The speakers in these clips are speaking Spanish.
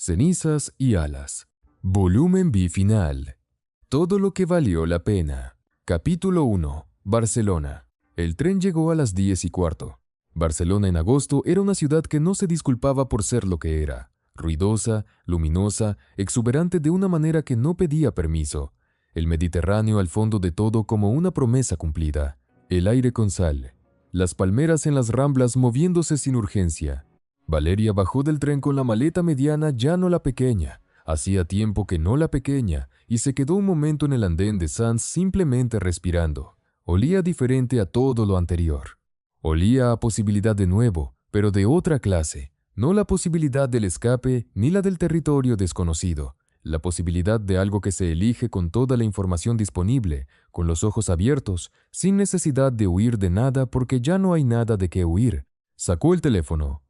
cenizas y alas. Volumen bifinal. Todo lo que valió la pena. Capítulo 1. Barcelona. El tren llegó a las 10:15. Barcelona en agosto era una ciudad que no se disculpaba por ser lo que era. Ruidosa, luminosa, exuberante de una manera que no pedía permiso. El Mediterráneo al fondo de todo como una promesa cumplida. El aire con sal. Las palmeras en las ramblas moviéndose sin urgencia. Valeria bajó del tren con la maleta mediana, ya no la pequeña. Hacía tiempo que no la pequeña, y se quedó un momento en el andén de Sants simplemente respirando. Olía diferente a todo lo anterior. Olía a posibilidad de nuevo, pero de otra clase. No la posibilidad del escape ni la del territorio desconocido. La posibilidad de algo que se elige con toda la información disponible, con los ojos abiertos, sin necesidad de huir de nada porque ya no hay nada de qué huir. Sacó el teléfono.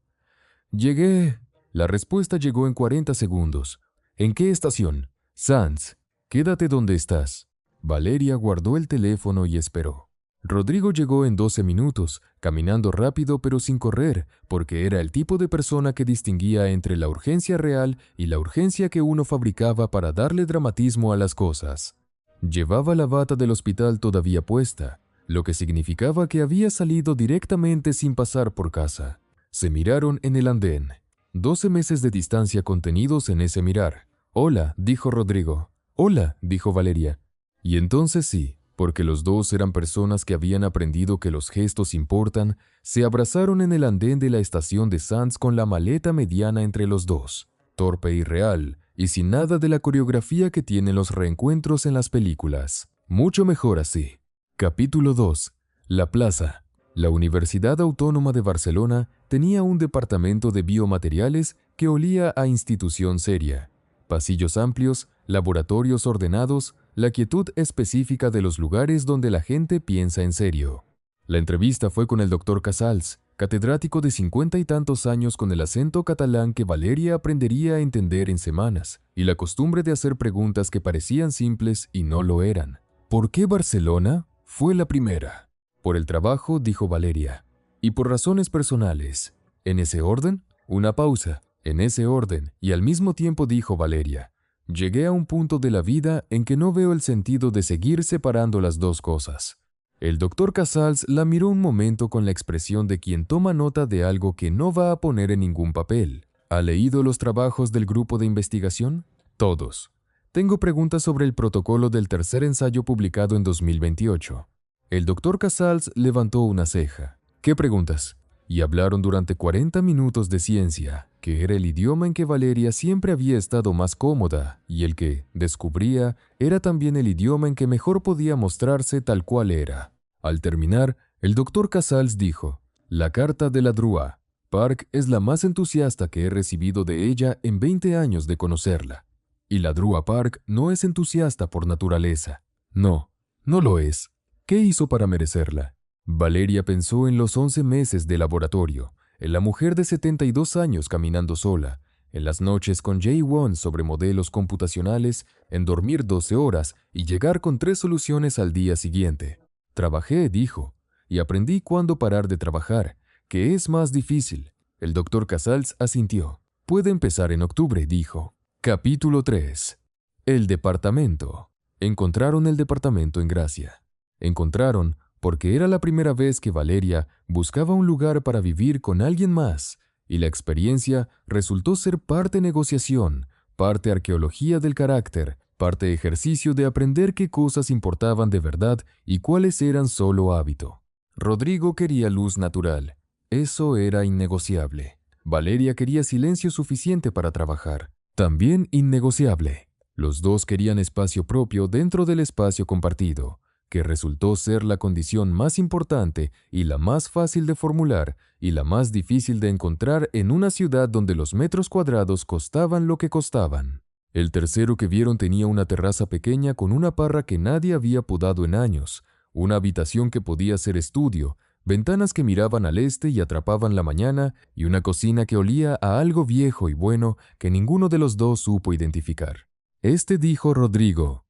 Llegué. La respuesta llegó en 40 segundos. ¿En qué estación? Sants. Quédate donde estás. Valeria guardó el teléfono y esperó. Rodrigo llegó en 12 minutos, caminando rápido pero sin correr, porque era el tipo de persona que distinguía entre la urgencia real y la urgencia que uno fabricaba para darle dramatismo a las cosas. Llevaba la bata del hospital todavía puesta, lo que significaba que había salido directamente sin pasar por casa. Se miraron en el andén. 12 meses de distancia contenidos en ese mirar. «Hola», dijo Rodrigo. «Hola», dijo Valeria. Y entonces sí, porque los dos eran personas que habían aprendido que los gestos importan, se abrazaron en el andén de la estación de Sants con la maleta mediana entre los dos, torpe y real, y sin nada de la coreografía que tienen los reencuentros en las películas. Mucho mejor así. Capítulo 2. La Plaza. La Universidad Autónoma de Barcelona tenía un departamento de biomateriales que olía a institución seria. Pasillos amplios, laboratorios ordenados, la quietud específica de los lugares donde la gente piensa en serio. La entrevista fue con el Dr. Casals, catedrático de 50 y tantos años con el acento catalán que Valeria aprendería a entender en semanas, y la costumbre de hacer preguntas que parecían simples y no lo eran. ¿Por qué Barcelona? Fue la primera. Por el trabajo, dijo Valeria, y por razones personales. ¿En ese orden? Una pausa. En ese orden, y al mismo tiempo dijo Valeria, llegué a un punto de la vida en que no veo el sentido de seguir separando las dos cosas. El doctor Casals la miró un momento con la expresión de quien toma nota de algo que no va a poner en ningún papel. ¿Ha leído los trabajos del grupo de investigación? Todos. Tengo preguntas sobre el protocolo del tercer ensayo publicado en 2028. El doctor Casals levantó una ceja. ¿Qué preguntas? Y hablaron durante 40 minutos de ciencia, que era el idioma en que Valeria siempre había estado más cómoda, y el que, descubría, era también el idioma en que mejor podía mostrarse tal cual era. Al terminar, el doctor Casals dijo, «La carta de la Drua. Park es la más entusiasta que he recibido de ella en 20 años de conocerla. Y la Drua Park no es entusiasta por naturaleza. No, no lo es. ¿Qué hizo para merecerla?» Valeria pensó en los 11 meses de laboratorio, en la mujer de 72 años caminando sola, en las noches con J1 sobre modelos computacionales, en dormir 12 horas y llegar con 3 soluciones al día siguiente. Trabajé, dijo, y aprendí cuándo parar de trabajar, que es más difícil. El doctor Casals asintió. Puede empezar en octubre, dijo. Capítulo 3. El departamento. Encontraron el departamento en Gracia. Encontraron porque era la primera vez que Valeria buscaba un lugar para vivir con alguien más, y la experiencia resultó ser parte negociación, parte arqueología del carácter, parte ejercicio de aprender qué cosas importaban de verdad y cuáles eran solo hábito. Rodrigo quería luz natural. Eso era innegociable. Valeria quería silencio suficiente para trabajar. También innegociable. Los dos querían espacio propio dentro del espacio compartido, que resultó ser la condición más importante y la más fácil de formular y la más difícil de encontrar en una ciudad donde los metros cuadrados costaban lo que costaban. El tercero que vieron tenía una terraza pequeña con una parra que nadie había podado en años, una habitación que podía ser estudio, ventanas que miraban al este y atrapaban la mañana y una cocina que olía a algo viejo y bueno que ninguno de los dos supo identificar. Dijo Rodrigo.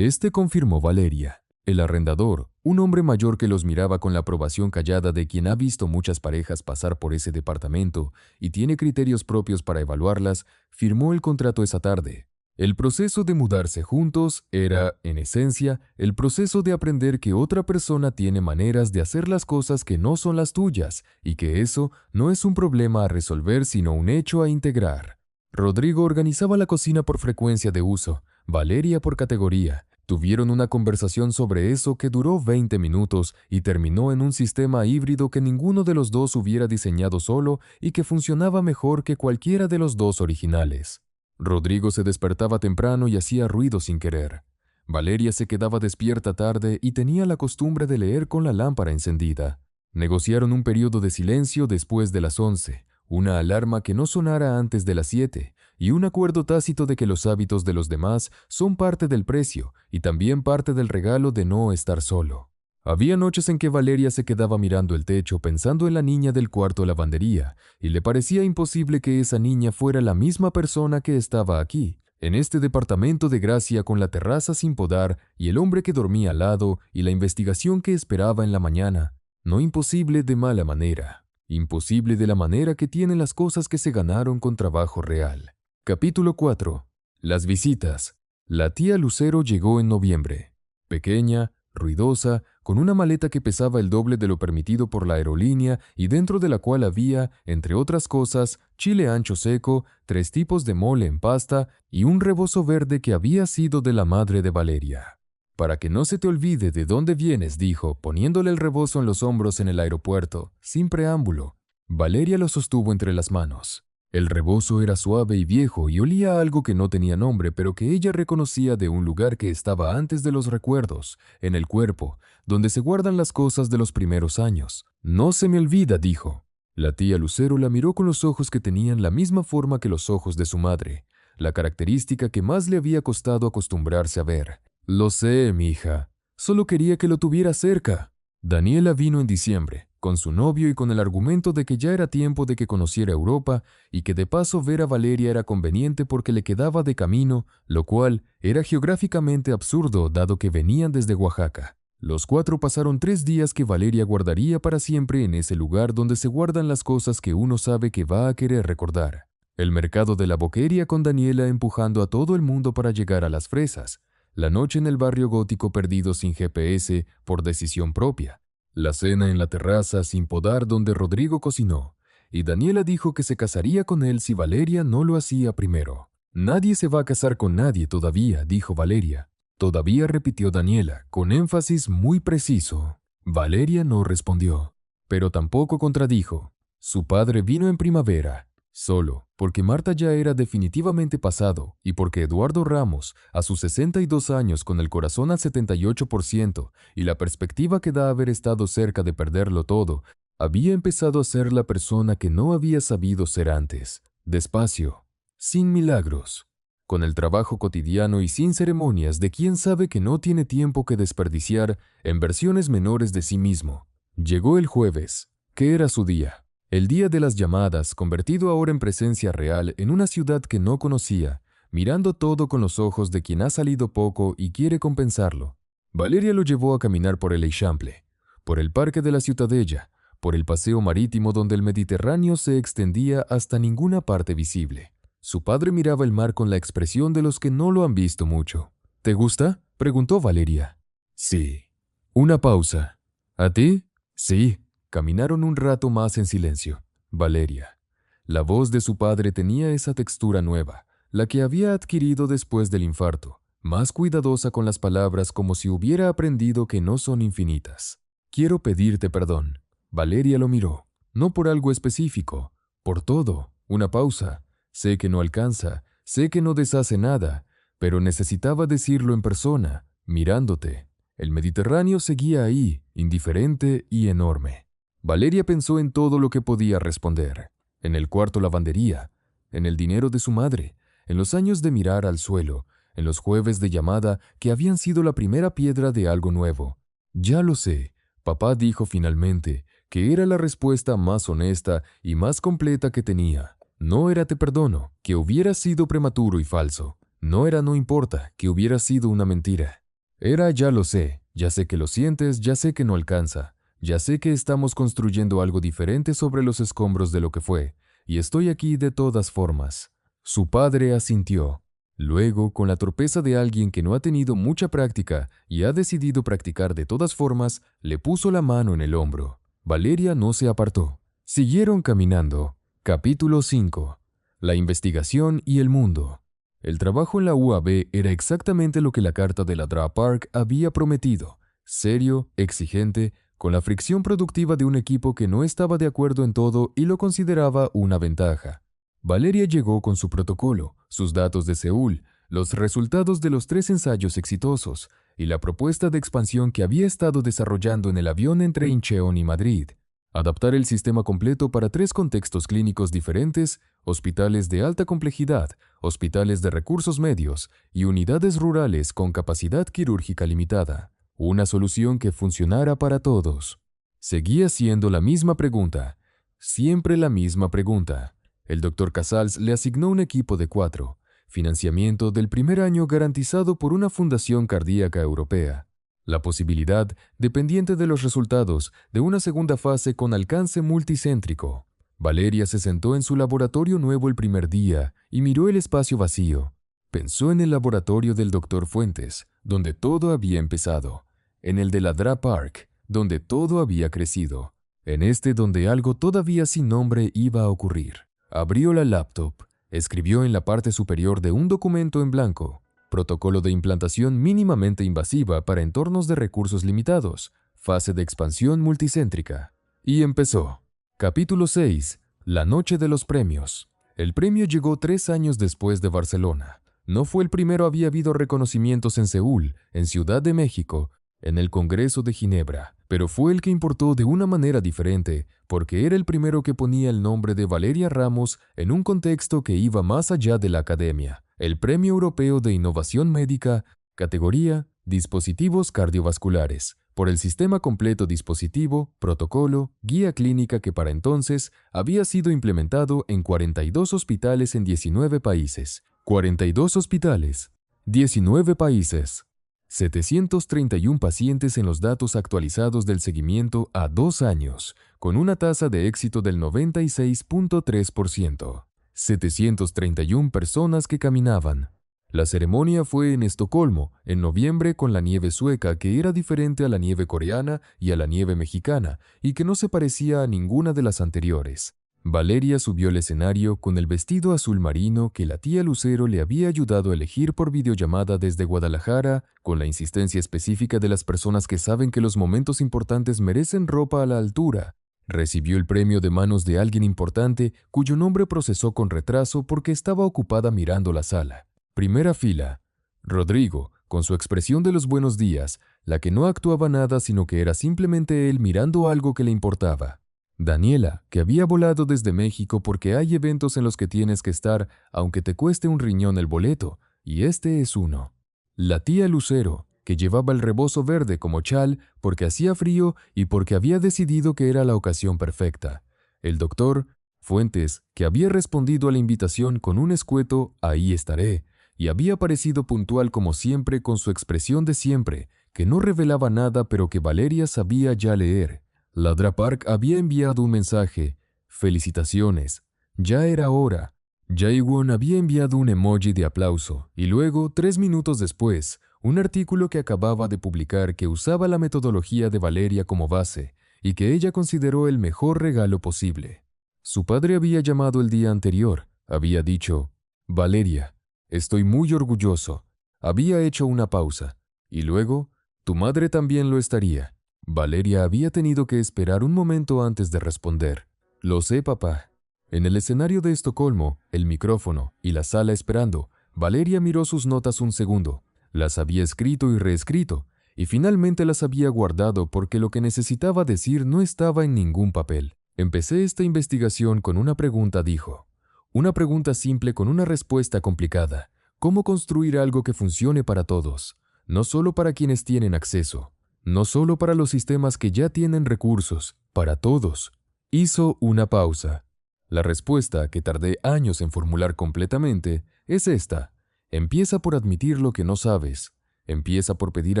Confirmó Valeria. El arrendador, Un hombre mayor que los miraba con la aprobación callada de quien ha visto muchas parejas pasar por ese departamento y tiene criterios propios para evaluarlas, firmó el contrato esa tarde. El proceso de mudarse juntos era, en esencia, el proceso de aprender que otra persona tiene maneras de hacer las cosas que no son las tuyas y que eso no es un problema a resolver sino un hecho a integrar. Rodrigo organizaba la cocina por frecuencia de uso, Valeria por categoría. Tuvieron una conversación sobre eso que duró 20 minutos y terminó en un sistema híbrido que ninguno de los dos hubiera diseñado solo y que funcionaba mejor que cualquiera de los dos originales. Rodrigo se despertaba temprano y hacía ruido sin querer. Valeria se quedaba despierta tarde y tenía la costumbre de leer con la lámpara encendida. Negociaron un periodo de silencio después de las 11, una alarma que no sonara antes de las 7 y un acuerdo tácito de que los hábitos de los demás son parte del precio y también parte del regalo de no estar solo. Había noches en que Valeria se quedaba mirando el techo pensando en la niña del cuarto lavandería y le parecía imposible que esa niña fuera la misma persona que estaba aquí, en este departamento de gracia con la terraza sin podar y el hombre que dormía al lado y la investigación que esperaba en la mañana. No imposible de mala manera, imposible de la manera que tienen las cosas que se ganaron con trabajo real. Capítulo 4. Las visitas. La tía Lucero llegó en noviembre. Pequeña, ruidosa, con una maleta que pesaba el doble de lo permitido por la aerolínea y dentro de la cual había, entre otras cosas, chile ancho seco, 3 tipos de mole en pasta y un rebozo verde que había sido de la madre de Valeria. Para que no se te olvide de dónde vienes, dijo, poniéndole el rebozo en los hombros en el aeropuerto, sin preámbulo. Valeria lo sostuvo entre las manos. El rebozo era suave y viejo y olía a algo que no tenía nombre, pero que ella reconocía de un lugar que estaba antes de los recuerdos, en el cuerpo, donde se guardan las cosas de los primeros años. No se me olvida, dijo. La tía Lucero la miró con los ojos que tenían la misma forma que los ojos de su madre, la característica que más le había costado acostumbrarse a ver. Lo sé, mi hija. Solo quería que lo tuviera cerca. Daniela vino en diciembre, con su novio y con el argumento de que ya era tiempo de que conociera Europa y que de paso ver a Valeria era conveniente porque le quedaba de camino, lo cual era geográficamente absurdo dado que venían desde Oaxaca. Los 4 pasaron 3 días que Valeria guardaría para siempre en ese lugar donde se guardan las cosas que uno sabe que va a querer recordar. El mercado de la Boqueria con Daniela empujando a todo el mundo para llegar a las fresas. La noche en el barrio gótico perdido sin GPS por decisión propia. La cena en la terraza sin podar donde Rodrigo cocinó. Y Daniela dijo que se casaría con él si Valeria no lo hacía primero. Nadie se va a casar con nadie todavía, dijo Valeria. Todavía, repitió Daniela, con énfasis muy preciso. Valeria no respondió, pero tampoco contradijo. Su padre vino en primavera. Solo, porque Marta ya era definitivamente pasado y porque Eduardo Ramos, a sus 62 años con el corazón al 78% y la perspectiva que da haber estado cerca de perderlo todo, había empezado a ser la persona que no había sabido ser antes, despacio, sin milagros, con el trabajo cotidiano y sin ceremonias de quien sabe que no tiene tiempo que desperdiciar en versiones menores de sí mismo. Llegó el jueves, que era su día. El día de las llamadas, convertido ahora en presencia real en una ciudad que no conocía, mirando todo con los ojos de quien ha salido poco y quiere compensarlo. Valeria lo llevó a caminar por el Eixample, por el Parque de la Ciutadella, por el paseo marítimo donde el Mediterráneo se extendía hasta ninguna parte visible. Su padre miraba el mar con la expresión de los que no lo han visto mucho. ¿Te gusta?, preguntó Valeria. Sí. Una pausa. ¿A ti? Sí. Caminaron un rato más en silencio. Valeria. La voz de su padre tenía esa textura nueva, la que había adquirido después del infarto, más cuidadosa con las palabras como si hubiera aprendido que no son infinitas. Quiero pedirte perdón. Valeria lo miró, no por algo específico, por todo. Una pausa. Sé que no alcanza, sé que no deshace nada, pero necesitaba decirlo en persona, mirándote. El Mediterráneo seguía ahí, indiferente y enorme. Valeria pensó en todo lo que podía responder, en el cuarto lavandería, en el dinero de su madre, en los años de mirar al suelo, en los jueves de llamada que habían sido la primera piedra de algo nuevo. Ya lo sé, papá dijo finalmente, que era la respuesta más honesta y más completa que tenía. No era te perdono, que hubiera sido prematuro y falso. No era no importa, que hubiera sido una mentira. Era ya lo sé, Ya sé que lo sientes, ya sé que no alcanza. Ya sé que estamos construyendo algo diferente sobre los escombros de lo que fue, y estoy aquí de todas formas. Su padre asintió. Luego, con la torpeza de alguien que no ha tenido mucha práctica y ha decidido practicar de todas formas, le puso la mano en el hombro. Valeria no se apartó. Siguieron caminando. Capítulo 5. La investigación y el mundo. El trabajo en la UAB era exactamente lo que la carta de la Dra Park había prometido: serio, exigente, con la fricción productiva de un equipo que no estaba de acuerdo en todo y lo consideraba una ventaja. Valeria llegó con su protocolo, sus datos de Seúl, los resultados de los 3 ensayos exitosos y la propuesta de expansión que había estado desarrollando en el avión entre Incheon y Madrid. Adaptar el sistema completo para 3 contextos clínicos diferentes: hospitales de alta complejidad, hospitales de recursos medios y unidades rurales con capacidad quirúrgica limitada. Una solución que funcionara para todos. Seguía siendo la misma pregunta. Siempre la misma pregunta. El Dr. Casals le asignó un equipo de 4. Financiamiento del primer año garantizado por una fundación cardíaca europea. La posibilidad, dependiente de los resultados, de una segunda fase con alcance multicéntrico. Valeria se sentó en su laboratorio nuevo el primer día y miró el espacio vacío. Pensó en el laboratorio del Dr. Fuentes, donde todo había empezado. En el de la Dra Park, donde todo había crecido. En este donde algo todavía sin nombre iba a ocurrir. Abrió la laptop. Escribió en la parte superior de un documento en blanco: protocolo de implantación mínimamente invasiva para entornos de recursos limitados, fase de expansión multicéntrica. Y empezó. Capítulo 6. La noche de los premios. El premio llegó 3 años después de Barcelona. No fue el primero. Había habido reconocimientos en Seúl, en Ciudad de México, en el Congreso de Ginebra, pero fue el que importó de una manera diferente, porque era el primero que ponía el nombre de Valeria Ramos en un contexto que iba más allá de la academia. El Premio Europeo de Innovación Médica, categoría Dispositivos Cardiovasculares, por el sistema completo dispositivo, protocolo, guía clínica que para entonces había sido implementado en 42 hospitales en 19 países. 42 hospitales, 19 países. 731 pacientes en los datos actualizados del seguimiento a 2 años, con una tasa de éxito del 96.3%. 731 personas que caminaban. La ceremonia fue en Estocolmo, en noviembre, con la nieve sueca que era diferente a la nieve coreana y a la nieve mexicana, y que no se parecía a ninguna de las anteriores. Valeria subió al escenario con el vestido azul marino que la tía Lucero le había ayudado a elegir por videollamada desde Guadalajara, con la insistencia específica de las personas que saben que los momentos importantes merecen ropa a la altura. Recibió el premio de manos de alguien importante cuyo nombre procesó con retraso porque estaba ocupada mirando la sala. Primera fila. Rodrigo, con su expresión de los buenos días, la que no actuaba nada sino que era simplemente él mirando algo que le importaba. Daniela, que había volado desde México porque hay eventos en los que tienes que estar aunque te cueste un riñón el boleto, y este es uno. La tía Lucero, que llevaba el rebozo verde como chal porque hacía frío y porque había decidido que era la ocasión perfecta. El doctor Fuentes, que había respondido a la invitación con un escueto "ahí estaré", y había parecido puntual como siempre con su expresión de siempre, que no revelaba nada pero que Valeria sabía ya leer. La Dra Park había enviado un mensaje: "Felicitaciones, ya era hora". Jaewon había enviado un emoji de aplauso, y luego, 3 minutos después, un artículo que acababa de publicar que usaba la metodología de Valeria como base, y que ella consideró el mejor regalo posible. Su padre había llamado el día anterior, había dicho: "Valeria, estoy muy orgulloso". Había hecho una pausa, y luego: "Tu madre también lo estaría". Valeria había tenido que esperar un momento antes de responder: "Lo sé, papá". En el escenario de Estocolmo, el micrófono y la sala esperando, Valeria miró sus notas un segundo. Las había escrito y reescrito, y finalmente las había guardado porque lo que necesitaba decir no estaba en ningún papel. "Empecé esta investigación con una pregunta", dijo. Una pregunta simple con una respuesta complicada. ¿Cómo construir algo que funcione para todos? No solo para quienes tienen acceso. No solo para los sistemas que ya tienen recursos, para todos. Hizo una pausa. La respuesta, que tardé años en formular completamente, es esta. Empieza por admitir lo que no sabes. Empieza por pedir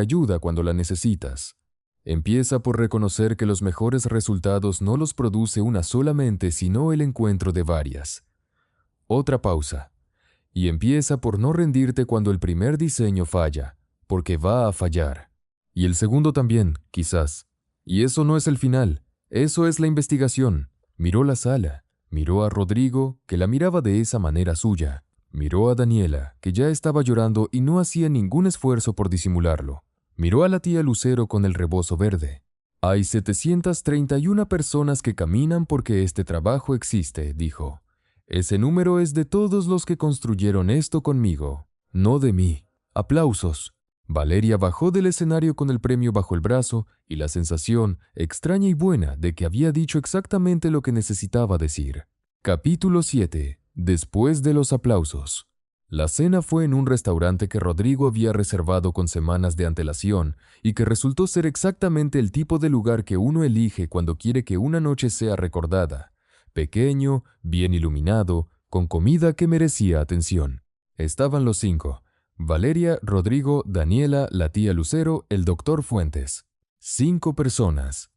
ayuda cuando la necesitas. Empieza por reconocer que los mejores resultados no los produce una sola mente, sino el encuentro de varias. Otra pausa. Y empieza por no rendirte cuando el primer diseño falla, porque va a fallar. Y el segundo también, quizás. Y eso no es el final, eso es la investigación. Miró la sala, miró a Rodrigo, que la miraba de esa manera suya. Miró a Daniela, que ya estaba llorando y no hacía ningún esfuerzo por disimularlo. Miró a la tía Lucero con el rebozo verde. Hay 731 personas que caminan porque este trabajo existe, dijo. Ese número es de todos los que construyeron esto conmigo, no de mí. Aplausos. Valeria bajó del escenario con el premio bajo el brazo y la sensación, extraña y buena, de que había dicho exactamente lo que necesitaba decir. Capítulo 7. Después de los aplausos. La cena fue en un restaurante que Rodrigo había reservado con semanas de antelación y que resultó ser exactamente el tipo de lugar que uno elige cuando quiere que una noche sea recordada. Pequeño, bien iluminado, con comida que merecía atención. Estaban los 5. Valeria, Rodrigo, Daniela, la tía Lucero, el doctor Fuentes. 5 personas.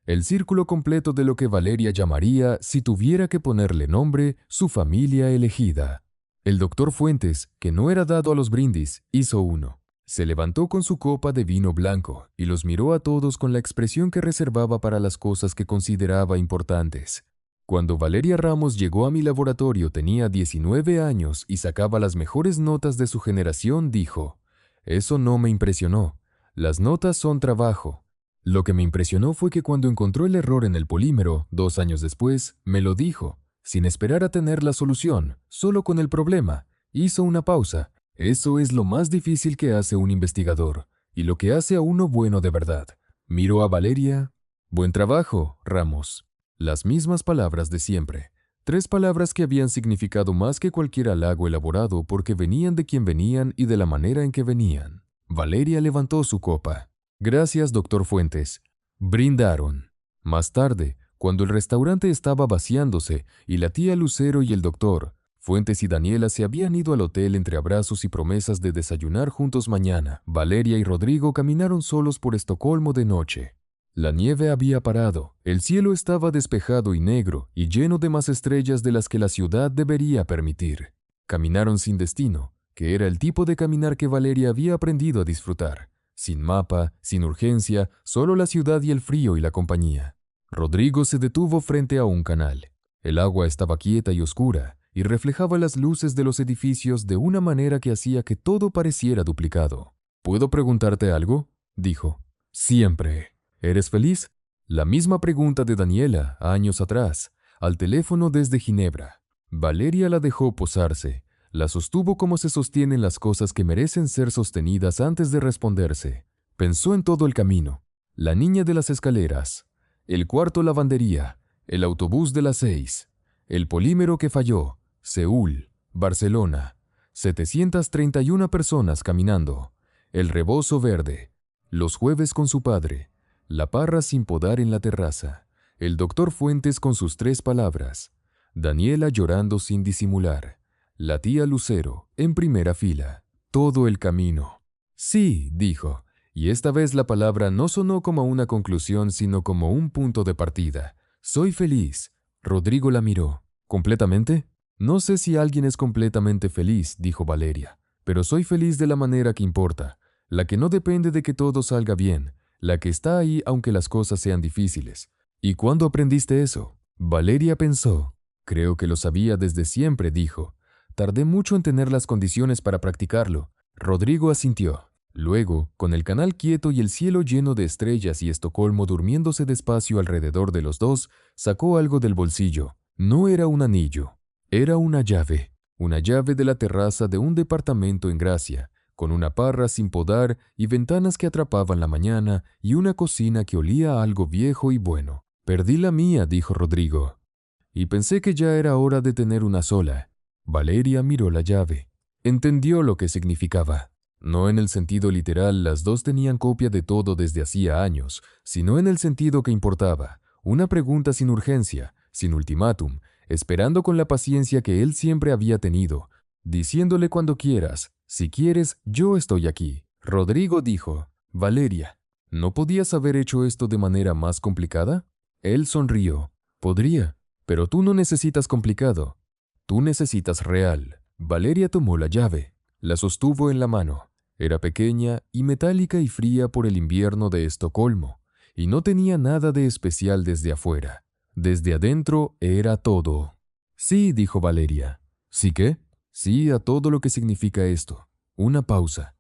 El círculo completo de lo que Valeria llamaría, si tuviera que ponerle nombre, su familia elegida. El doctor Fuentes, que no era dado a los brindis, hizo uno. Se levantó con su copa de vino blanco y los miró a todos con la expresión que reservaba para las cosas que consideraba importantes. Cuando Valeria Ramos llegó a mi laboratorio tenía 19 años y sacaba las mejores notas de su generación, dijo. Eso no me impresionó. Las notas son trabajo. Lo que me impresionó fue que cuando encontró el error en el polímero, 2 años después, me lo dijo, sin esperar a tener la solución, solo con el problema. Hizo una pausa. Eso es lo más difícil que hace un investigador, y lo que hace a uno bueno de verdad. Miró a Valeria. Buen trabajo, Ramos. Las mismas palabras de siempre. 3 palabras que habían significado más que cualquier halago elaborado porque venían de quien venían y de la manera en que venían. Valeria levantó su copa. Gracias, doctor Fuentes. Brindaron. Más tarde, cuando el restaurante estaba vaciándose y la tía Lucero y el doctor Fuentes y Daniela se habían ido al hotel entre abrazos y promesas de desayunar juntos mañana, Valeria y Rodrigo caminaron solos por Estocolmo de noche. La nieve había parado, el cielo estaba despejado y negro y lleno de más estrellas de las que la ciudad debería permitir. Caminaron sin destino, que era el tipo de caminar que Valeria había aprendido a disfrutar. Sin mapa, sin urgencia, solo la ciudad y el frío y la compañía. Rodrigo se detuvo frente a un canal. El agua estaba quieta y oscura y reflejaba las luces de los edificios de una manera que hacía que todo pareciera duplicado. ¿Puedo preguntarte algo?, dijo. Siempre. ¿Eres feliz? La misma pregunta de Daniela, años atrás, al teléfono desde Ginebra. Valeria la dejó posarse, la sostuvo como se sostienen las cosas que merecen ser sostenidas antes de responderse. Pensó en todo el camino, la niña de las escaleras, el cuarto lavandería, el autobús de las 6, el polímero que falló, Seúl, Barcelona, 731 personas caminando, el rebozo verde, los jueves con su padre, la parra sin podar en la terraza, el doctor Fuentes con sus 3 palabras, Daniela llorando sin disimular, la tía Lucero en primera fila, todo el camino. Sí, dijo, y esta vez la palabra no sonó como una conclusión sino como un punto de partida. Soy feliz. Rodrigo la miró. ¿Completamente? No sé si alguien es completamente feliz, dijo Valeria, pero soy feliz de la manera que importa, la que no depende de que todo salga bien, la que está ahí aunque las cosas sean difíciles. ¿Y cuándo aprendiste eso? Valeria pensó. Creo que lo sabía desde siempre, dijo. Tardé mucho en tener las condiciones para practicarlo. Rodrigo asintió. Luego, con el canal quieto y el cielo lleno de estrellas y Estocolmo durmiéndose despacio alrededor de los dos, sacó algo del bolsillo. No era un anillo, era una llave de la terraza de un departamento en Gracia, con una parra sin podar y ventanas que atrapaban la mañana y una cocina que olía a algo viejo y bueno. Perdí la mía, dijo Rodrigo, y pensé que ya era hora de tener una sola. Valeria miró la llave. Entendió lo que significaba. No en el sentido literal, las dos tenían copia de todo desde hacía años, sino en el sentido que importaba. Una pregunta sin urgencia, sin ultimátum, esperando con la paciencia que él siempre había tenido, diciéndole cuando quieras, si quieres, yo estoy aquí. Rodrigo dijo, «Valeria, ¿no podías haber hecho esto de manera más complicada?» Él sonrió. «Podría, pero tú no necesitas complicado. Tú necesitas real». Valeria tomó la llave, la sostuvo en la mano. Era pequeña y metálica y fría por el invierno de Estocolmo, y no tenía nada de especial desde afuera. Desde adentro era todo. «Sí», dijo Valeria. «¿Sí qué?» «Sí a todo lo que significa esto. Una pausa.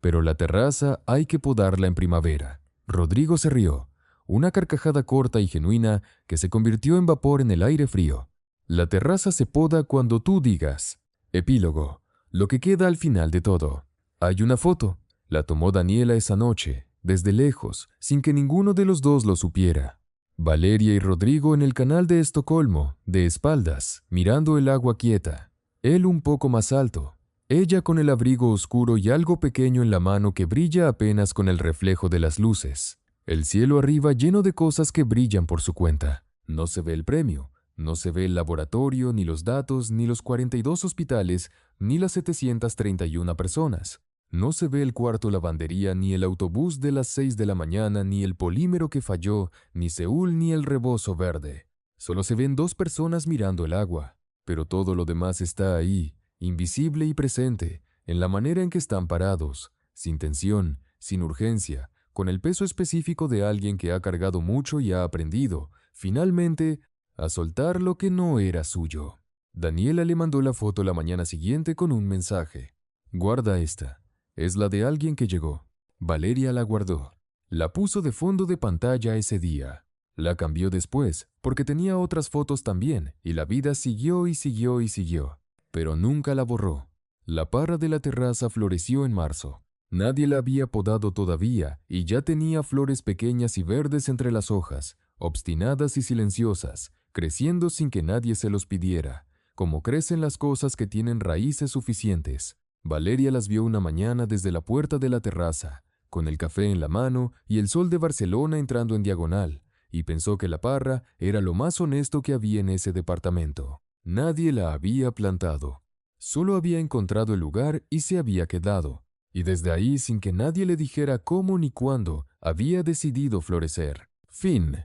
Pero la terraza hay que podarla en primavera». Rodrigo se rió, una carcajada corta y genuina que se convirtió en vapor en el aire frío. «La terraza se poda cuando tú digas». Epílogo. Lo que queda al final de todo. Hay una foto. La tomó Daniela esa noche, desde lejos, sin que ninguno de los dos lo supiera. Valeria y Rodrigo en el canal de Estocolmo, de espaldas, mirando el agua quieta. Él un poco más alto, ella con el abrigo oscuro y algo pequeño en la mano que brilla apenas con el reflejo de las luces. El cielo arriba lleno de cosas que brillan por su cuenta. No se ve el premio, no se ve el laboratorio, ni los datos, ni los 42 hospitales, ni las 731 personas. No se ve el cuarto lavandería, ni el autobús de las 6 de la mañana, ni el polímero que falló, ni Seúl, ni el rebozo verde. Solo se ven dos personas mirando el agua, pero todo lo demás está ahí, invisible y presente, en la manera en que están parados, sin tensión, sin urgencia, con el peso específico de alguien que ha cargado mucho y ha aprendido, finalmente, a soltar lo que no era suyo. Daniela le mandó la foto la mañana siguiente con un mensaje. «Guarda esta. Es la de alguien que llegó». Valeria la guardó. La puso de fondo de pantalla ese día. La cambió después, porque tenía otras fotos también, y la vida siguió y siguió y siguió. Pero nunca la borró. La parra de la terraza floreció en marzo. Nadie la había podado todavía, y ya tenía flores pequeñas y verdes entre las hojas, obstinadas y silenciosas, creciendo sin que nadie se los pidiera, como crecen las cosas que tienen raíces suficientes. Valeria las vio una mañana desde la puerta de la terraza, con el café en la mano y el sol de Barcelona entrando en diagonal, y pensó que la parra era lo más honesto que había en ese departamento. Nadie la había plantado. Solo había encontrado el lugar y se había quedado, y desde ahí, sin que nadie le dijera cómo ni cuándo, había decidido florecer. Fin.